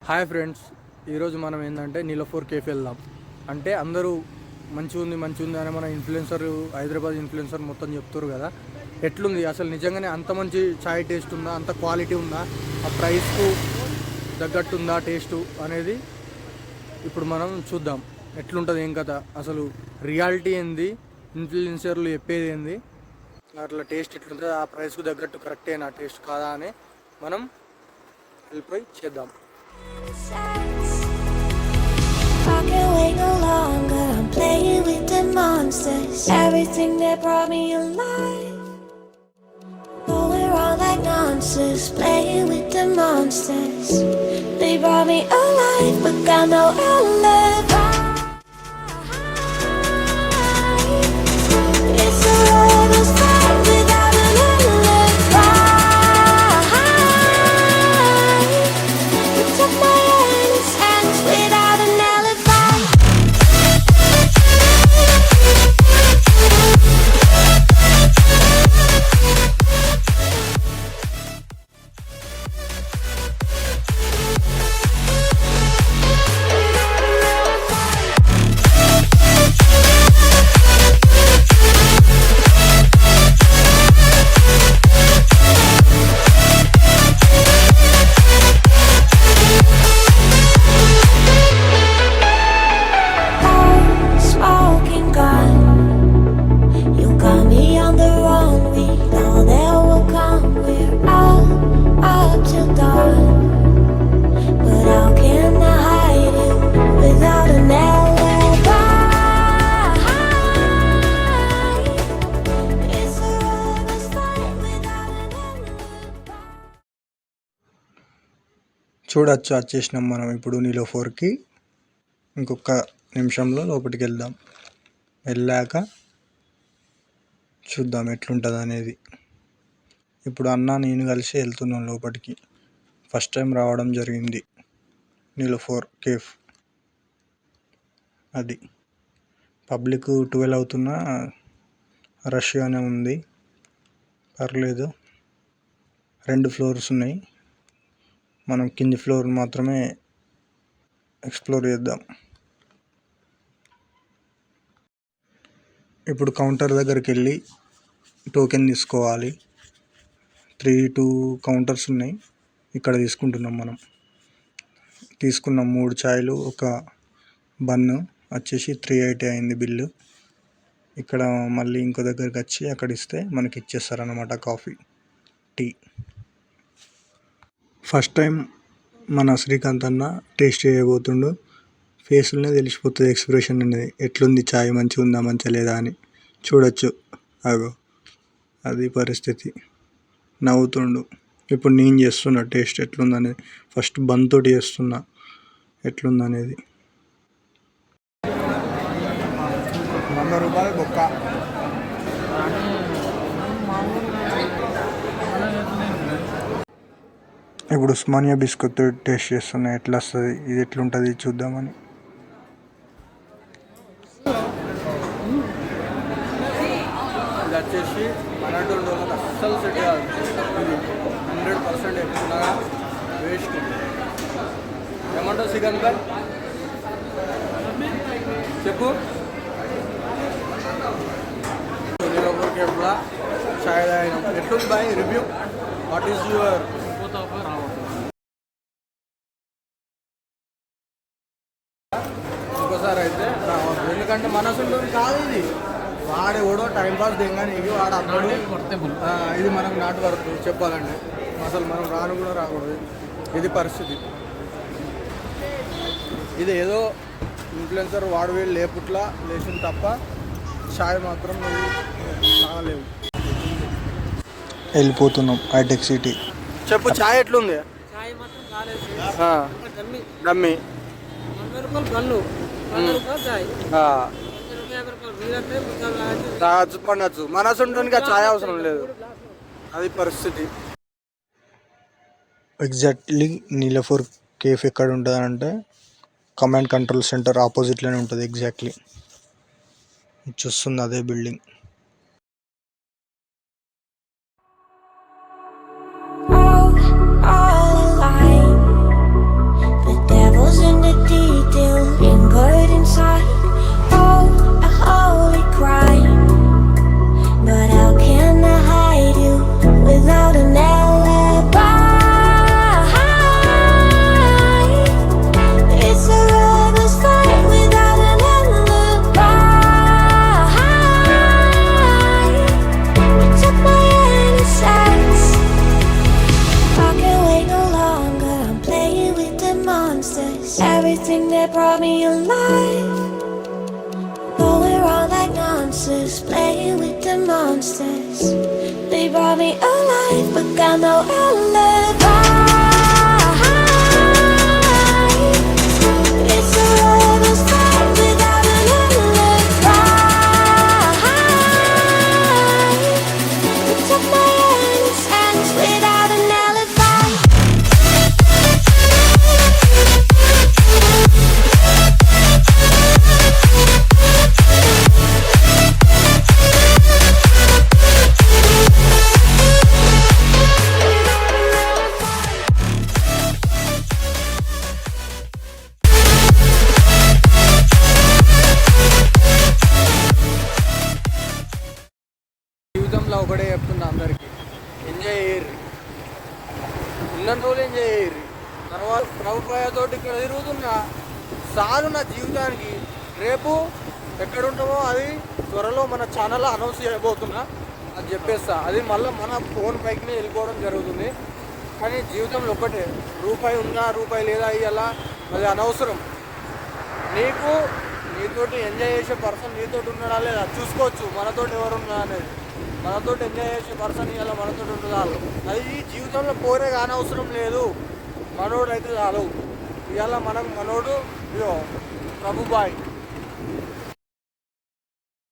Hi friends, ఈరోజు మనం ఏంటంటే నీలఫోర్ కేఫ్ వెళ్దాం. అంటే అందరూ మంచిగా ఉంది అని మన ఇన్ఫ్లుయెన్సర్, హైదరాబాద్ ఇన్ఫ్లుయెన్సర్ మొత్తం చెప్తారు కదా. ఎట్లుంది అసలు? నిజంగానే అంత మంచి చాయ్ టేస్ట్ ఉందా? అంత క్వాలిటీ ఉందా? ఆ ప్రైస్కు తగ్గట్టు ఉందా టేస్టు అనేది ఇప్పుడు మనం చూద్దాం. ఎట్లుంటుంది, ఏం కథ, అసలు రియాలిటీ ఏంది, ఇన్ఫ్లుయెన్సర్లు చెప్పేది ఏంది, అట్లా టేస్ట్ ఎట్లుంటుంది, ఆ ప్రైస్కు తగ్గట్టు కరెక్టేనా టేస్ట్ కాదా అని మనం వెళ్ళిపోయి చేద్దాం. I can't wait no longer. I'm playing with the monsters. Everything that brought me alive. Going around like monsters, playing with the monsters. They brought me alive, but got no alibi. It's a rebel's fight without an alibi. You took my hands without an alibi. Smoking gun, you got me on the wrong. We know there will come. We're up till dawn, but how can I hide you without an alibi? It's a rebel's fight without an alibi. చూడొచ్చు, వచ్చేసినాం మనం ఇప్పుడు నీలోఫోర్కి. ఇంకొక నిమిషంలో లోపలికి వెళ్దాం. వెళ్ళాక చూద్దాం ఎట్లుంటుంది అనేది. ఇప్పుడు అన్న నేను కలిసి వెళ్తున్నాం లోపలికి. ఫస్ట్ టైం రావడం జరిగింది నీలోఫోర్ కేఫ్. అది పబ్లిక్ 12 అవుతున్నా రష్గానే ఉంది, పర్లేదు. 2 ఫ్లోర్స్ ఉన్నాయి, మనం కింది ఫ్లోర్ మాత్రమే ఎక్స్ప్లోర్ చేద్దాం. ఇప్పుడు కౌంటర్ దగ్గరికి వెళ్ళి టోకెన్ తీసుకోవాలి. 2 కౌంటర్స్ ఉన్నాయి, ఇక్కడ తీసుకుంటున్నాం మనం. తీసుకున్నాం 3 ఛాయ్లు, ఒక బన్ను వచ్చేసి 380 అయింది బిల్లు. ఇక్కడ మళ్ళీ ఇంకో దగ్గరికి వచ్చి అక్కడ ఇస్తే మనకి ఇచ్చేస్తారన్నమాట కాఫీ, టీ. ఫస్ట్ టైం మన శ్రీకాంత్ అన్న టేస్ట్ చేయబోతుండు. ఫేస్లోనే తెలిసిపోతుంది ఎక్స్ప్రెషన్ అనేది, ఎట్లుంది ఛాయ్, మంచిగా ఉందా మంచిగా లేదా అని. చూడొచ్చు, అగో అది పరిస్థితి, నవ్వుతుండు. ఇప్పుడు నేను చేస్తున్నా టేస్ట్ ఎట్లుందనేది. ఫస్ట్ బన్ తోటి చేస్తున్నా ఎట్లుందనేది. 100 రూపాయలు బొక్క. ఇప్పుడు ఉస్మానియా బిస్కెట్ టేస్ట్ చేస్తున్నా, ఎట్లా వస్తుంది, ఇది ఎట్లుంటుంది చూద్దామని. ఇది వచ్చేసి మనటోళ్ళకి అస్సలు సెట్ కాదు. ఇది 100% ఎక్కువ వేస్ట్. ఏమంటావు సికందర్, చెప్పు. నీలోఫోర్ కేఫ్లో చాయ్ తాగినాం. ఎట్లుంది బాయ్ రివ్యూ? What is your? ఇంకోసారి అయితే రావద్దు, ఎందుకంటే మనసులో కాదు ఇది. వాడు ఎవడో టైంపాస్ దిగానికి వాడు అప్పుడు ఇది మనకు నాటు వరకు చెప్పాలండి. అసలు మనం రాను కూడా రాకూడదు, ఇది పరిస్థితి. ఇది ఏదో ఇన్ఫ్లుయెన్సర్ వాడు వీళ్ళు లేపుట్లా లేచింది తప్ప ఛాయ్ మాత్రం నువ్వు తాగలేవు. వెళ్ళిపోతున్నాం హైటెక్ సిటీ. చెప్పు, ఛాయ్ ఎట్లుంది? డమ్మి పండచ్చు, మనసుంటానికి ఛాయ్ అవసరం లేదు, అది పరిస్థితి. ఎగ్జాక్ట్లీ నీలోఫోర్ కేఫ్ ఎక్కడ ఉంటుంది అంటే కమాండ్ కంట్రోల్ సెంటర్ ఆపోజిట్లోనే ఉంటుంది. ఎగ్జాక్ట్లీ చూస్తుంది అదే building. all alive, but monsters. Everything that brought me alive. Going wrong like monsters, playing with the monsters. They brought me alive, but got no alibi. It's a lover's fight without an alibi. Took my hands without an alibi. జీవితంలో ఒకటే చెప్తున్నా అందరికీ, enjoy చేయర్రి, ఉన్న రోజులు enjoy చేయర్రి. తర్వాత ప్రభుత్వంతో ఇక్కడ తిరుగుతున్నా చాలు నా జీవితానికి. రేపు ఎక్కడుంటామో అది త్వరలో మన ఛానల్లో అనౌన్స్ చేయబోతున్నా, అది చెప్పేస్తా. అది మళ్ళీ మన ఫోన్ పైకి వెళ్ళిపోవడం జరుగుతుంది. కానీ జీవితంలో ఒకటే, రూపాయి ఉన్నా రూపాయి లేదా ఇవాళ అది అనవసరం. నీకు నీతోటి ఎంజాయ్ చేసే పర్సన్ నీతోటి ఉన్నాడా లేదా చూసుకోవచ్చు. మనతోటి ఎవరు ఉన్నా అనేది, మనతోటి ఎంజాయ్ చేసే పర్సన్ ఇవాళ మనతోటి ఉంటుందా, అది ఈ జీవితంలో పోరే కానవసరం లేదు. మనోడు అయితే చాలు. ఇవాళ మనోడు ఇదో ప్రభుబాయ్.